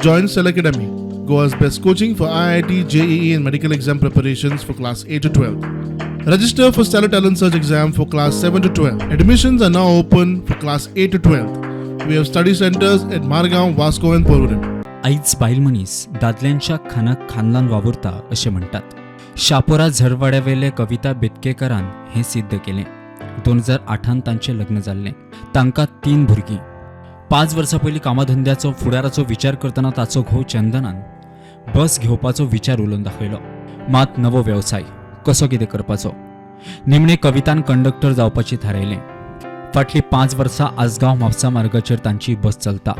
Join Cell Academy, Goa's best coaching for IIT, JEE and medical exam preparations for class 8 to 12. Register for Stellar Talent Search exam for class 7 to 12. Admissions are now open for class 8 to 12. We have study centers at Margaon, Vasco and Porvorim. आईच बायल मनीस दादल्यांच्या खानाक खानलान वावुरता अशें म्हणटात. शापोरा झरवाड्यावेले कविता बेतकेकारान हें सिद्ध केलें. 2008 तांचें लग्न जाल्लें. तांकां 3 भुरगीं. 5 वर्सां पयलीं कामाधंद्याचो फुडाराचो विचार करतना ताचो घोव चंदनान बस घेवपाचो विचार उलोवन दाखयलो. मात नवो वेवसाय कसो कितें करपाचो. निमणे कवितान कंडक्टर जावपाचें थारायलें. फाटलीं 5 वर्सां आसगांव म्हापसा मार्गाचेर तांची बस चलता.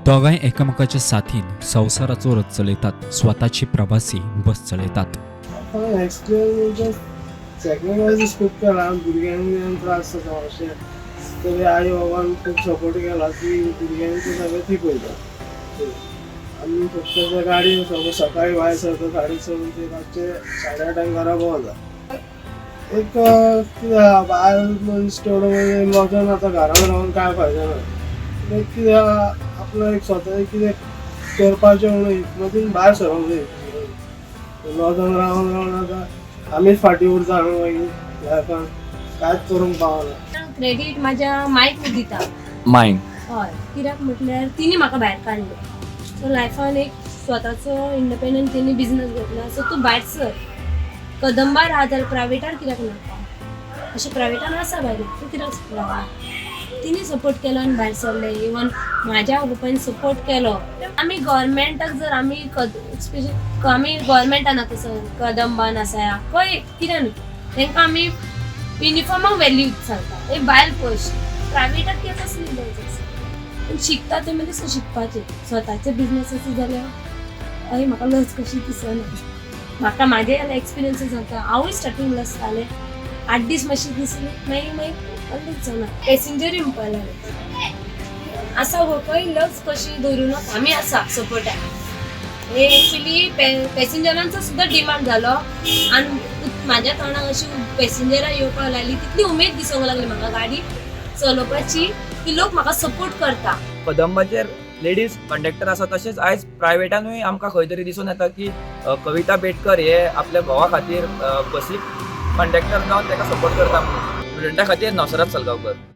दोगांय एकामेकाच्या साथीन संवसाराचो रथ चलयतात. स्वताची प्रवासी बस चलयतात. सॅक्रिफायस खूप केला. भुरग्यांक त्रास जाता अशें तरी आई बाबान खूब सपोर्ट केला की भुरग्यांक सगळें ठीक वयता. आमी फक्त गाडी सकाळी भायर सरता 7:30 ते रातचे 8:30 घरा पावता. एक कितें भायर मनीस तेवढो लॉजान आतां घरान रावन कांय फायदो ना. एक कितें आपलो एक स्वता कितें करपाचें म्हणून हितून भायर सरोंक जाय. लॉजान रावन रावन आतां आमीच फाटी उरता हांगा मागीर लायफान कांयच करूंक पावना. क्रेडीट म्हाज्या मायक दिता. मायंड हय, कित्याक म्हटल्यार तिणी म्हाका भायर काडलो. सो लायफान एक स्वताचो इंडिपेंडंट तेणी बिझनस घेतला. सो तूं भायर सर. कदंबार आहा जाल्यार प्रायवेटार कित्याक नाका. अशें प्रायवेटान आसा भायर तूं कित्याक रावना. तिणी सपोर्ट केलो आनी भायर सरले. इवन म्हाज्या ग्रुपान सपोर्ट केलो. आमी गव्हर्मेंटाक जर आमी गव्हर्मेंटान आतां सर कदंबान आसा खंय कितें न्हू तांकां आमी युनिफॉर्माक व्हॅल्यू सांगता. एक भायर पयस प्रायवेटाक कितें तसली पण शिकता तें मागीर शिकपाचें. स्वताचे बिझनस आसा जाल्यार हय म्हाका लज कशी दिसना. म्हाका म्हाजे एक्सपिरियन्सीस जाता. हांवूय स्टार्टींग लज जालें. 8 दीस मातशी दिसली मागीर जाना. पॅसेंजरी म्हणपाक आसा गो खंय लज कशी दवरूं नाका. आमी आसा सपोर्टाक. हे एक्चुली पॅसेंजरांचो सुद्दां डिमांड जालो आनी म्हाज्या तोंडाक अशी पॅसेंजरां येवपाक लागली. तितली उमेद दिसूंक लागली म्हाका गाडी चलोवपाची की लोक म्हाका सपोर्ट करता. कदंबाचेर लेडीज कंडक्टर आसा. तशेंच आयज प्रायवेटानूय आमकां खंय तरी दिसून येता की कविता बेटकर हे आपल्या घोवा खातीर बसीक कंडक्टर जावन ताका सपोर्ट करता. स्टुडंटा खातीर नवसरात सलगांवकर.